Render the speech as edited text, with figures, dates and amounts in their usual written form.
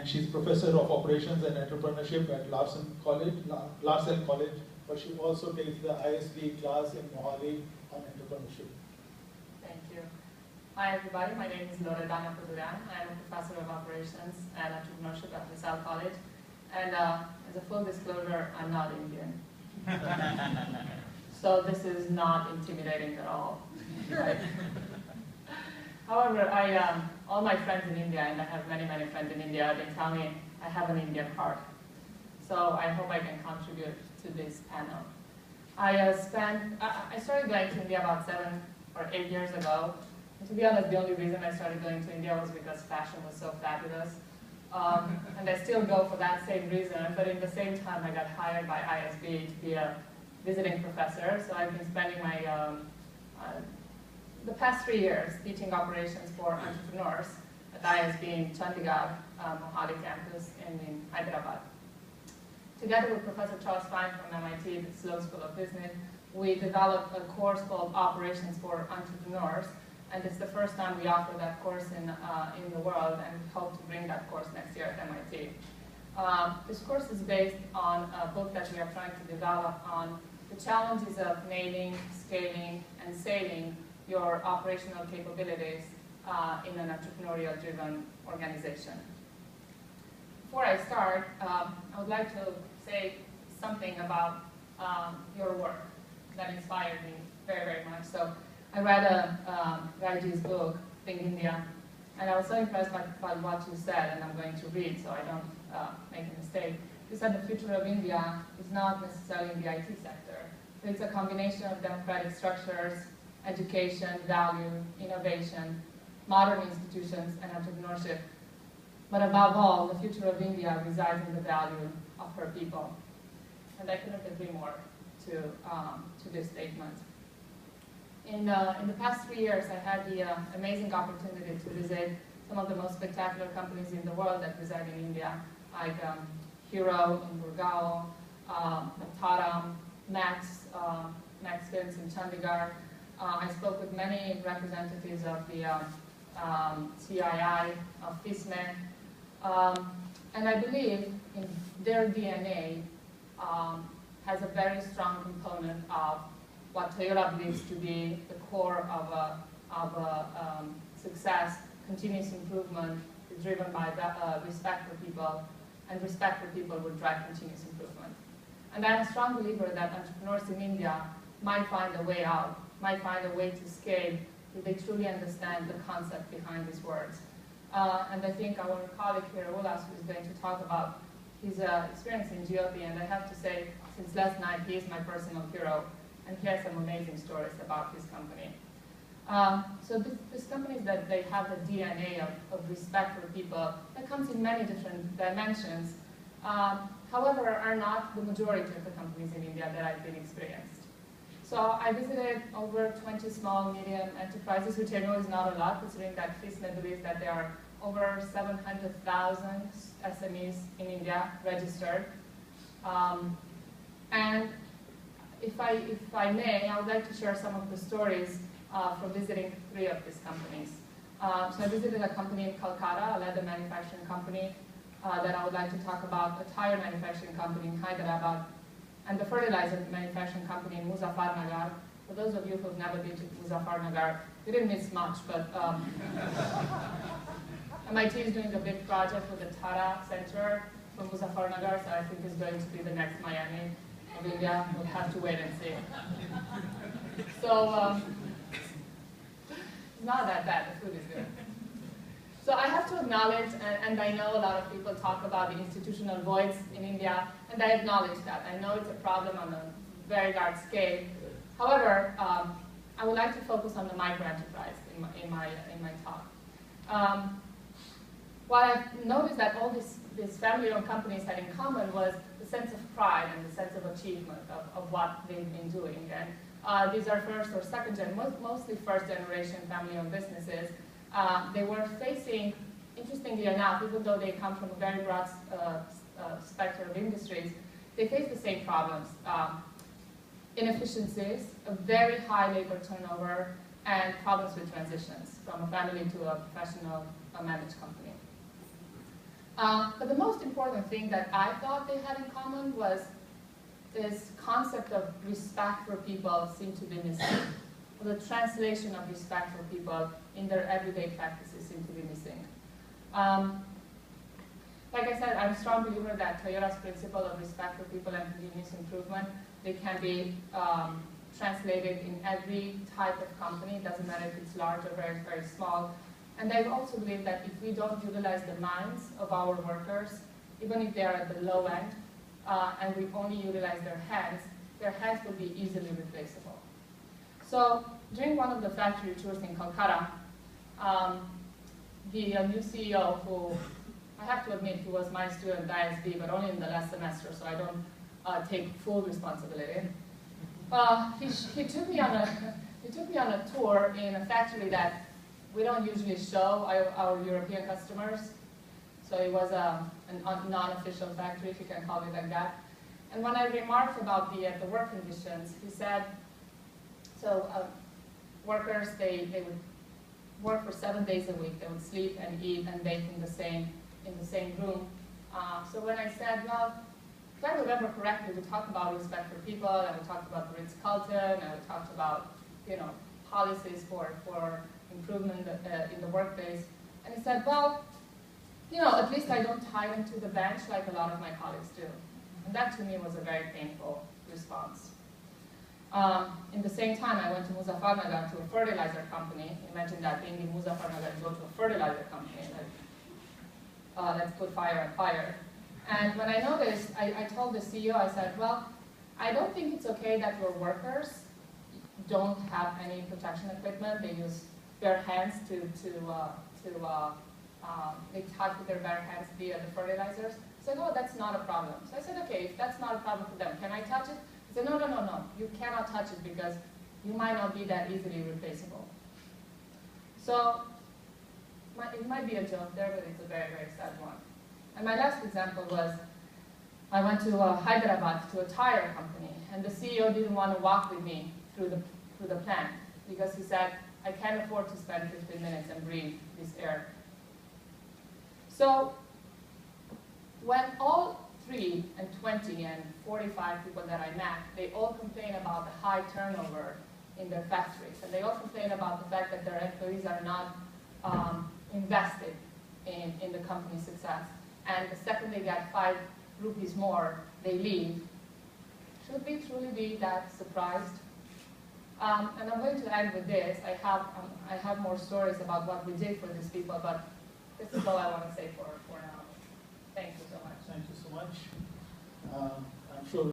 and she's professor of operations and entrepreneurship at Larson College, but she also takes the ISB class in Mohali on entrepreneurship. Thank you. Hi everybody, my name is Loredana Puduran. I am a professor of operations and entrepreneurship at LaSalle College. And as a full disclosure, I'm not Indian. So this is not intimidating at all. Right? However, all my friends in India, and I have many, many friends in India, they tell me I have an Indian heart. So I hope I can contribute to this panel. I started going to India about 7 or 8 years ago. And to be honest, the only reason I started going to India was because fashion was so fabulous. And I still go for that same reason, but in the same time I got hired by ISB to be a visiting professor. So I've been spending the past 3 years teaching operations for entrepreneurs at ISB in Chandigarh, Mohali campus, and in Hyderabad. Together with Professor Charles Fine from MIT, the Sloan School of Business, we developed a course called Operations for Entrepreneurs, and it's the first time we offer that course in the world, and we hope to bring that course next year at MIT. This course is based on a book that we are trying to develop on the challenges of nailing, scaling, and sailing your operational capabilities in an entrepreneurial-driven organization. Before I start, I would like to say something about your work that inspired me very, very much. So I read Raiji's book, Think India, and I was so impressed by what you said, and I'm going to read so I don't make a mistake. You said the future of India is not necessarily in the IT sector. It's a combination of democratic structures, education, value, innovation, modern institutions, and entrepreneurship. But above all, the future of India resides in the value of her people. And I couldn't agree more to this statement. In the past 3 years, I had the amazing opportunity to visit some of the most spectacular companies in the world that reside in India, like Hero in Gurgaon, Tata, Max Films in Chandigarh. I spoke with many representatives of the CII, of FISME, and I believe in their DNA has a very strong component of what Toyota believes to be the core of a success. Continuous improvement is driven by respect for people, and respect for people will drive continuous improvement. And I'm a strong believer that entrepreneurs in India might find a way out, might find a way to scale if they truly understand the concept behind these words. And I think our colleague here, Ulas, who is going to talk about his experience in GOP, and I have to say, since last night, he is my personal hero, and he has some amazing stories about his company. So these companies, that they have the DNA of respect for people that comes in many different dimensions, however, are not the majority of the companies in India that I've been experienced. So I visited over 20 small, medium enterprises, which I know is not a lot, considering that FISME believes that there are over 700,000 SMEs in India registered. And if I may, I would like to share some of the stories from visiting 3 of these companies. So I visited a company in Kolkata, a leather manufacturing company that I would like to talk about, a tire manufacturing company in Hyderabad, and the fertilizer manufacturing company in Muzaffarnagar. For those of you who have never been to Muzaffarnagar, you didn't miss much, but MIT is doing a big project with the Tata Center from Muzaffarnagar, so I think it's going to be the next Miami of India. We'll have to wait and see. So, it's not that bad, the food is good. So I have to acknowledge, and I know a lot of people talk about the institutional voids in India, and I acknowledge that. I know it's a problem on a very large scale. However, I would like to focus on the micro-enterprise in my talk. What I've noticed that all these family-owned companies had in common was the sense of pride and the sense of achievement of what they've been doing. And these are first or second gen, mostly first generation family-owned businesses. They were facing, interestingly enough, even though they come from a very broad spectrum of industries, they face the same problems. Inefficiencies, a very high labor turnover, and problems with transitions from a family to a professional managed company. But the most important thing that I thought they had in common was this concept of respect for people seemed to be missing. The translation of respect for people in their everyday practices seemed to be missing. Like I said, I'm a strong believer that Toyota's principle of respect for people and continuous improvement, they can be translated in every type of company. It doesn't matter if it's large or very, very small. And I also believe that if we don't utilize the minds of our workers, even if they are at the low end, and we only utilize their hands will be easily replaceable. So during one of the factory tours in Calcutta, the new CEO, who I have to admit he was my student at ISB, but only in the last semester, so I don't take full responsibility. He took me on a tour in a factory that we don't usually show our European customers. So it was a non-official factory, if you can call it like that. And when I remarked about the work conditions, he said, so workers, they would work for 7 days a week. They would sleep and eat and bake in the same room. So when I said, well, if I remember correctly, we talked about respect for people, and we talked about the Ritz-Carlton, and we talked about, policies for improvement in the workplace. And he said, well, at least I don't tie them to the bench like a lot of my colleagues do. And that to me was a very painful response. In the same time, I went to Muzaffarnagar to a fertilizer company. Imagine that, being in Muzaffarnagar and go to a fertilizer company. Let's put fire on fire. And when I noticed, I told the CEO, I said, well, I don't think it's okay that your workers don't have any protection equipment. They use bare hands they touch with their bare hands via the fertilizers. He said, no, that's not a problem. So I said, okay, if that's not a problem for them, can I touch it? He said, no, you cannot touch it because you might not be that easily replaceable. So it might be a joke there, but it's a very, very sad one. And my last example was, I went to Hyderabad to a tire company, and the CEO didn't want to walk with me through the plant because he said, I can't afford to spend 15 minutes and breathe this air. So when all 3 and 20 and 45 people that I met, they all complain about the high turnover in their factories, and they all complain about the fact that their employees are not invested in the company's success. And the second they get 5 rupees more, they leave. Should we truly be that surprised? And I'm going to end with this. I have more stories about what we did for these people, but this is all I want to say for now. Thank you so much. Thank you so much. I'm sure